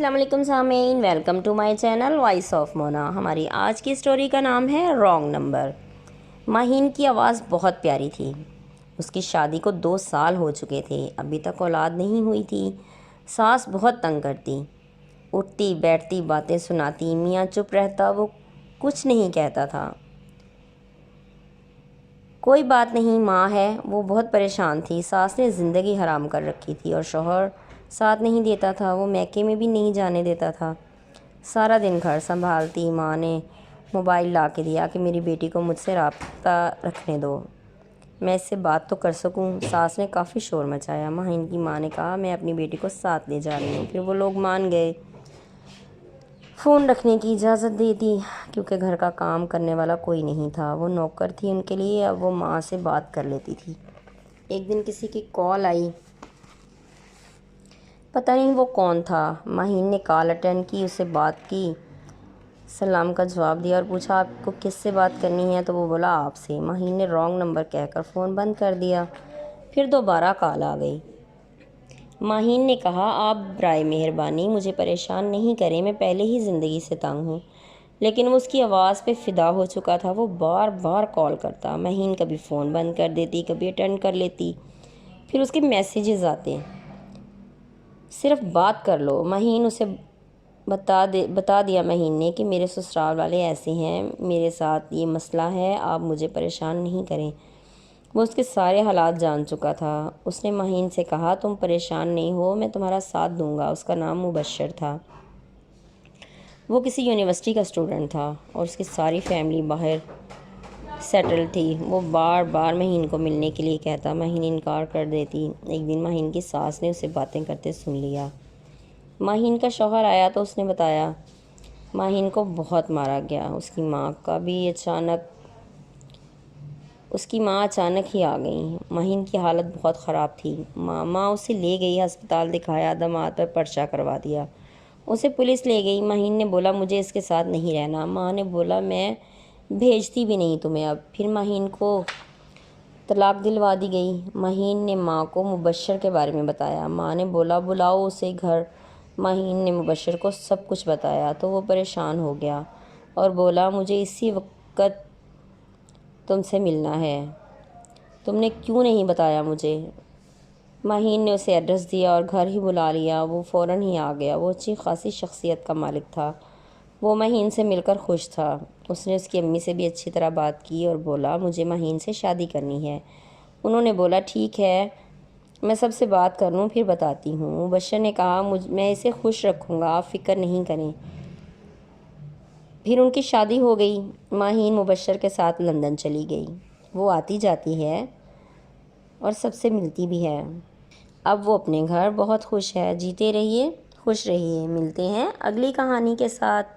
السلام علیکم سامعین، welcome to my channel voice of Mona. ہماری آج کی سٹوری کا نام ہے رانگ نمبر۔ ماہین کی آواز بہت پیاری تھی۔ اس کی شادی کو 2 سال ہو چکے تھے، ابھی تک اولاد نہیں ہوئی تھی۔ ساس بہت تنگ کرتی، اٹھتی بیٹھتی باتیں سناتی، میاں چپ رہتا، وہ کچھ نہیں کہتا تھا۔ کوئی بات نہیں، ماں ہے۔ وہ بہت پریشان تھی، ساس نے زندگی حرام کر رکھی تھی اور شوہر ساتھ نہیں دیتا تھا، وہ میکے میں بھی نہیں جانے دیتا تھا۔ سارا دن گھر سنبھالتی۔ ماں نے موبائل لا کے دیا کہ میری بیٹی کو مجھ سے رابطہ رکھنے دو، میں اس سے بات تو کر سکوں۔ ساس نے کافی شور مچایا۔ ماہین کی ماں نے کہا میں اپنی بیٹی کو ساتھ لے جا رہی ہوں۔ پھر وہ لوگ مان گئے، فون رکھنے کی اجازت دے دی کیونکہ گھر کا کام کرنے والا کوئی نہیں تھا، وہ نوکر تھی ان کے لیے۔ اب وہ ماں سے بات کر لیتی تھی۔ ایک دن کسی کی کال آئی، پتہ نہیں وہ کون تھا۔ ماہین نے کال اٹینڈ کی، اسے بات کی، سلام کا جواب دیا اور پوچھا آپ کو کس سے بات کرنی ہے، تو وہ بولا آپ سے۔ ماہین نے رانگ نمبر کہہ کر فون بند کر دیا۔ پھر دوبارہ کال آ گئی۔ ماہین نے کہا آپ برائے مہربانی مجھے پریشان نہیں کریں، میں پہلے ہی زندگی سے تنگ ہوں، لیکن وہ اس کی آواز پہ فدا ہو چکا تھا۔ وہ بار بار کال کرتا، ماہین کبھی فون بند کر دیتی، کبھی اٹینڈ کر لیتی۔ پھر اس کے میسیجز آتے، صرف بات کر لو۔ ماہین اسے بتا دیا ماہین نے کہ میرے سسرال والے ایسے ہیں، میرے ساتھ یہ مسئلہ ہے، آپ مجھے پریشان نہیں کریں۔ وہ اس کے سارے حالات جان چکا تھا۔ اس نے ماہین سے کہا تم پریشان نہیں ہو، میں تمہارا ساتھ دوں گا۔ اس کا نام مبشر تھا، وہ کسی یونیورسٹی کا اسٹوڈنٹ تھا اور اس کی ساری فیملی باہر سیٹل تھی۔ وہ بار بار ماہین کو ملنے کے لیے کہتا، ماہین انکار کر دیتی۔ ایک دن ماہین کی ساس نے اسے باتیں کرتے سن لیا۔ ماہین کا شوہر آیا تو اس نے بتایا ماہین کو بہت مارا گیا، اس کی ماں اچانک ہی آ گئی۔ ماہین کی حالت بہت خراب تھی۔ ماں اسے لے گئی، ہسپتال دکھایا، دماد پر پرچہ کروا دیا، اسے پولیس لے گئی۔ ماہین نے بولا مجھے اس کے ساتھ نہیں رہنا۔ ماں نے بولا میں بھیجتی بھی نہیں تمہیں اب۔ پھر ماہین کو طلاق دلوا دی گئی۔ ماہین نے ماں کو مبشر کے بارے میں بتایا۔ ماں نے بولا بلاؤ اسے گھر۔ ماہین نے مبشر کو سب کچھ بتایا تو وہ پریشان ہو گیا اور بولا مجھے اسی وقت تم سے ملنا ہے، تم نے کیوں نہیں بتایا مجھے۔ ماہین نے اسے ایڈریس دیا اور گھر ہی بلا لیا، وہ فوراً ہی آ گیا۔ وہ اچھی خاصی شخصیت کا مالک تھا، وہ ماہین سے مل کر خوش تھا۔ اس نے اس کی امی سے بھی اچھی طرح بات کی اور بولا مجھے ماہین سے شادی کرنی ہے۔ انہوں نے بولا ٹھیک ہے، میں سب سے بات کر لوں پھر بتاتی ہوں۔ مبشر نے کہا میں اسے خوش رکھوں گا، آپ فکر نہیں کریں۔ پھر ان کی شادی ہو گئی۔ ماہین مبشر کے ساتھ لندن چلی گئی، وہ آتی جاتی ہے اور سب سے ملتی بھی ہے۔ اب وہ اپنے گھر بہت خوش ہے۔ جیتے رہیے، خوش رہیے۔ ملتے ہیں اگلی کہانی کے ساتھ۔